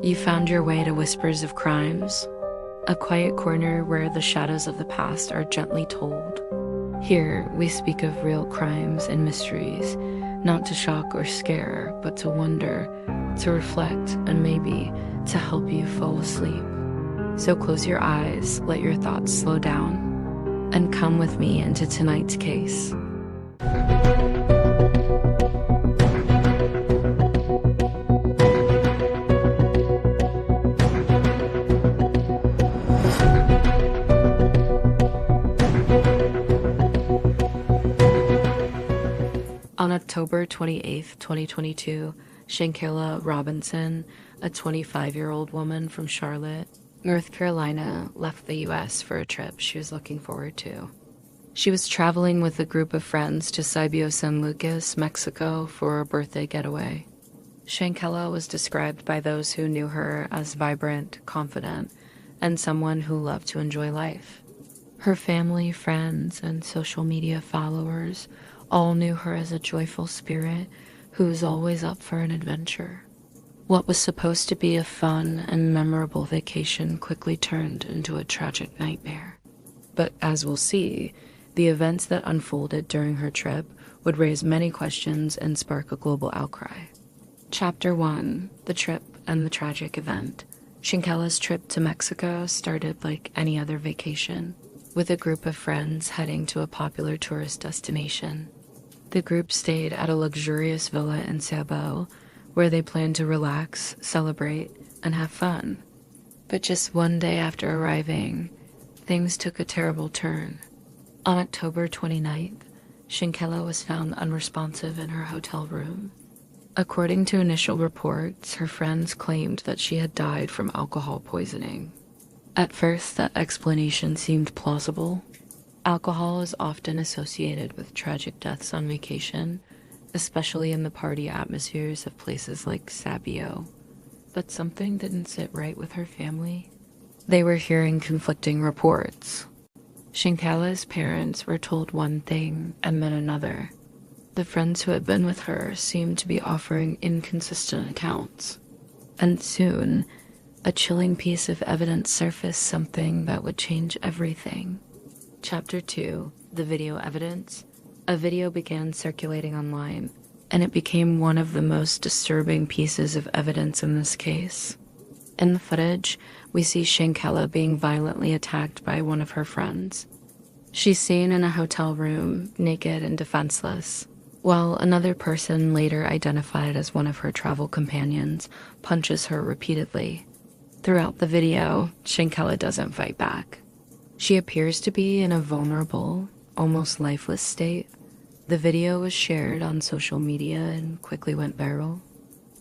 You found your way to Whispers of Crimes, a quiet corner where the shadows of the past are gently told. Here, we speak of real crimes and mysteries, not to shock or scare, but to wonder, to reflect, and maybe to help you fall asleep. So close your eyes, let your thoughts slow down, and come with me into tonight's case. On October 28, 2022, Shanquella Robinson, a 25-year-old woman from Charlotte, North Carolina, left the U.S. for a trip she was looking forward to. She was traveling with a group of friends to Cabo San Lucas, Mexico, for a birthday getaway. Shanquella was described by those who knew her as vibrant, confident, and someone who loved to enjoy life. Her family, friends, and social media followers all knew her as a joyful spirit who was always up for an adventure. What was supposed to be a fun and memorable vacation quickly turned into a tragic nightmare. But as we'll see, the events that unfolded during her trip would raise many questions and spark a global outcry. Chapter 1: The Trip and the Tragic Event. Shanquella's trip to Mexico started like any other vacation, with a group of friends heading to a popular tourist destination. The group stayed at a luxurious villa in Cabo, where they planned to relax, celebrate, and have fun. But just one day after arriving, things took a terrible turn. On October 29th, Shanquella was found unresponsive in her hotel room. According to initial reports, her friends claimed that she had died from alcohol poisoning. At first, that explanation seemed plausible. Alcohol is often associated with tragic deaths on vacation, especially in the party atmospheres of places like Cabo. But something didn't sit right with her family. They were hearing conflicting reports. Shanquella's parents were told one thing and then another. The friends who had been with her seemed to be offering inconsistent accounts. And soon, a chilling piece of evidence surfaced, something that would change everything. Chapter 2: The Video Evidence. A video began circulating online, and it became one of the most disturbing pieces of evidence in this case. In the footage, we see Shanquella being violently attacked by one of her friends. She's seen in a hotel room, naked and defenseless, while another person, later identified as one of her travel companions, punches her repeatedly. Throughout the video, Shanquella doesn't fight back. She appears to be in a vulnerable, almost lifeless state. The video was shared on social media and quickly went viral.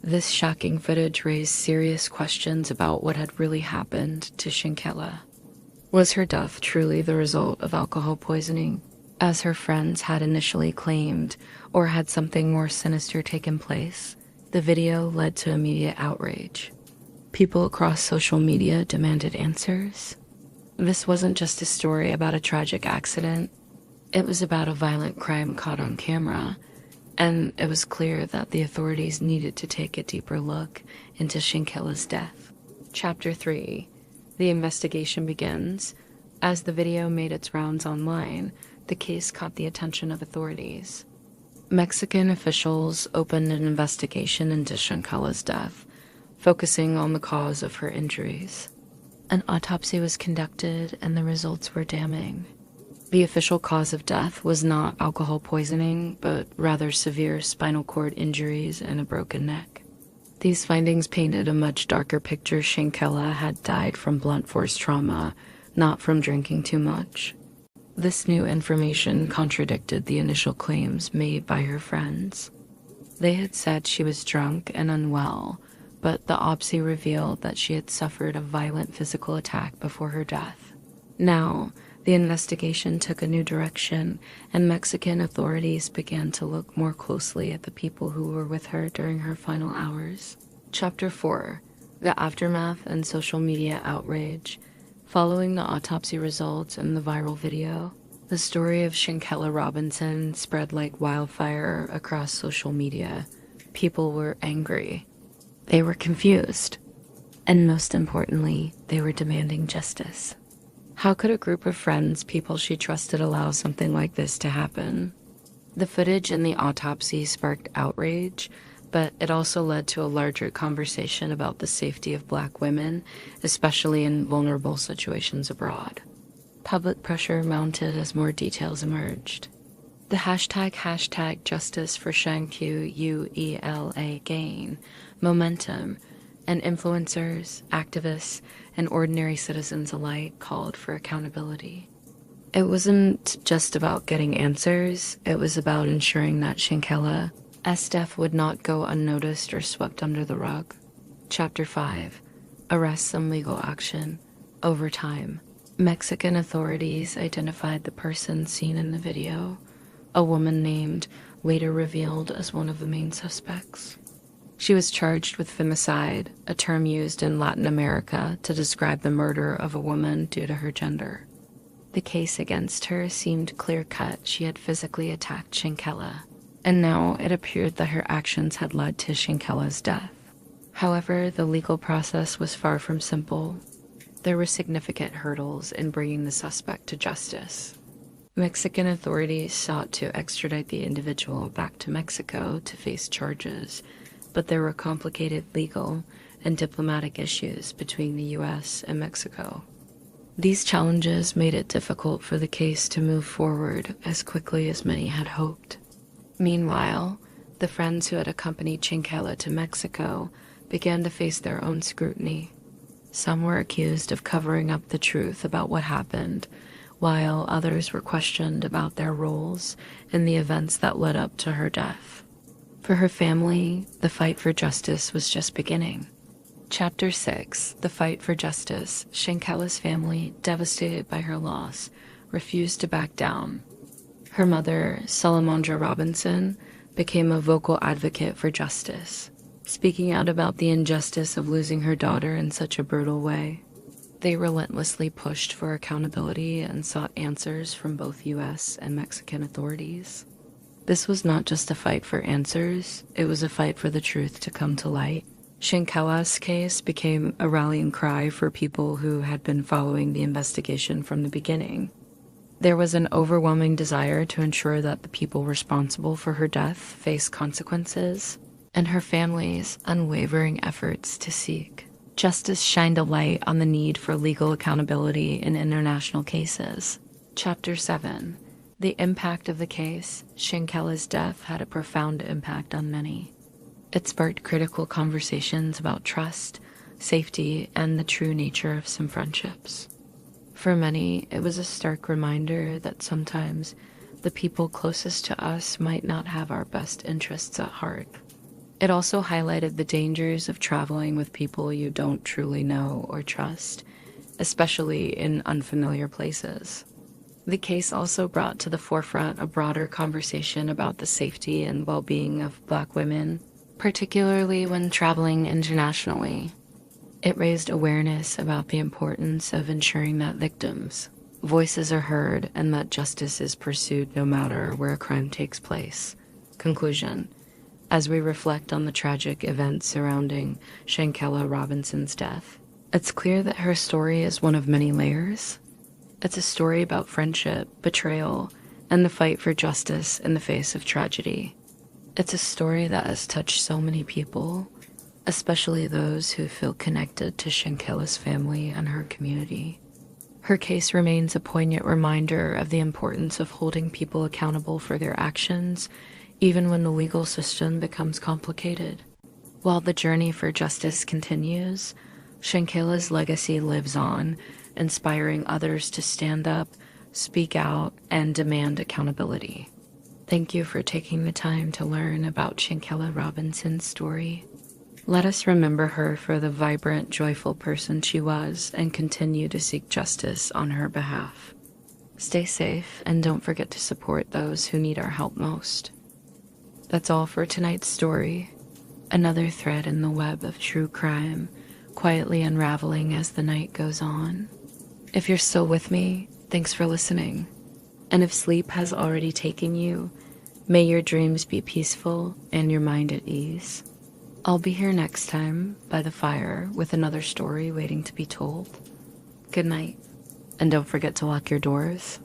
This shocking footage raised serious questions about what had really happened to Shanquella. Was her death truly the result of alcohol poisoning, as her friends had initially claimed, or had something more sinister taken place? The video led to immediate outrage. People across social media demanded answers. This wasn't just a story about a tragic accident. It was about a violent crime caught on camera, and it was clear that the authorities needed to take a deeper look into Shanquella's death. Chapter 3: The Investigation Begins. As the video made its rounds online, the case caught the attention of authorities. Mexican officials opened an investigation into Shanquella's death, focusing on the cause of her injuries. An autopsy was conducted, and the results were damning. The official cause of death was not alcohol poisoning, but rather severe spinal cord injuries and a broken neck. These findings painted a much darker picture. Shanquella had died from blunt force trauma, not from drinking too much. This new information contradicted the initial claims made by her friends. They had said she was drunk and unwell, but the autopsy revealed that she had suffered a violent physical attack before her death. Now, the investigation took a new direction, and Mexican authorities began to look more closely at the people who were with her during her final hours. Chapter 4: The Aftermath and Social Media Outrage. Following the autopsy results and the viral video, the story of Shanquella Robinson spread like wildfire across social media. People were angry. They were confused. And most importantly, they were demanding justice. How could a group of friends, people she trusted, allow something like this to happen? The footage in the autopsy sparked outrage, but it also led to a larger conversation about the safety of Black women, especially in vulnerable situations abroad. Public pressure mounted as more details emerged. The hashtag Justice for Shanquella gained momentum, and influencers, activists, and ordinary citizens alike called for accountability. It wasn't just about getting answers, it was about ensuring that Shanquella's death would not go unnoticed or swept under the rug. Chapter 5. Arrests and Legal Action. Over time, Mexican authorities identified the person seen in the video, a woman named, later revealed as one of the main suspects. She was charged with femicide, a term used in Latin America to describe the murder of a woman due to her gender. The case against her seemed clear-cut. She had physically attacked Shanquella, and now it appeared that her actions had led to Shanquella's death. However, the legal process was far from simple. There were significant hurdles in bringing the suspect to justice. Mexican authorities sought to extradite the individual back to Mexico to face charges, but there were complicated legal and diplomatic issues between the U.S. and Mexico. These challenges made it difficult for the case to move forward as quickly as many had hoped. Meanwhile, the friends who had accompanied Shanquella to Mexico began to face their own scrutiny. Some were accused of covering up the truth about what happened, while others were questioned about their roles in the events that led up to her death. For her family, the fight for justice was just beginning. Chapter 6. The Fight for Justice. Shanquella's family, devastated by her loss, refused to back down. Her mother, Shanquella Robinson, became a vocal advocate for justice, speaking out about the injustice of losing her daughter in such a brutal way. They relentlessly pushed for accountability and sought answers from both U.S. and Mexican authorities. This was not just a fight for answers, it was a fight for the truth to come to light. Shanquella's case became a rallying cry for people who had been following the investigation from the beginning. There was an overwhelming desire to ensure that the people responsible for her death face consequences, and her family's unwavering efforts to seek justice shined a light on the need for legal accountability in international cases. Chapter 7. The impact of the case. Shanquella's death had a profound impact on many. It sparked critical conversations about trust, safety, and the true nature of some friendships. For many, it was a stark reminder that sometimes the people closest to us might not have our best interests at heart. It also highlighted the dangers of traveling with people you don't truly know or trust, especially in unfamiliar places. The case also brought to the forefront a broader conversation about the safety and well-being of Black women, particularly when traveling internationally. It raised awareness about the importance of ensuring that victims' voices are heard and that justice is pursued no matter where a crime takes place. Conclusion. As we reflect on the tragic events surrounding Shanquella Robinson's death, it's clear that her story is one of many layers. It's a story about friendship, betrayal, and the fight for justice in the face of tragedy. It's a story that has touched so many people, especially those who feel connected to Shanquella's family and her community. Her case remains a poignant reminder of the importance of holding people accountable for their actions, even when the legal system becomes complicated. While the journey for justice continues, Shanquella's legacy lives on, inspiring others to stand up, speak out, and demand accountability. Thank you for taking the time to learn about Shanquella Robinson's story. Let us remember her for the vibrant, joyful person she was and continue to seek justice on her behalf. Stay safe and don't forget to support those who need our help most. That's all for tonight's story. Another thread in the web of true crime, quietly unraveling as the night goes on. If you're still with me, thanks for listening. And if sleep has already taken you, may your dreams be peaceful and your mind at ease. I'll be here next time by the fire with another story waiting to be told. Good night, and don't forget to lock your doors.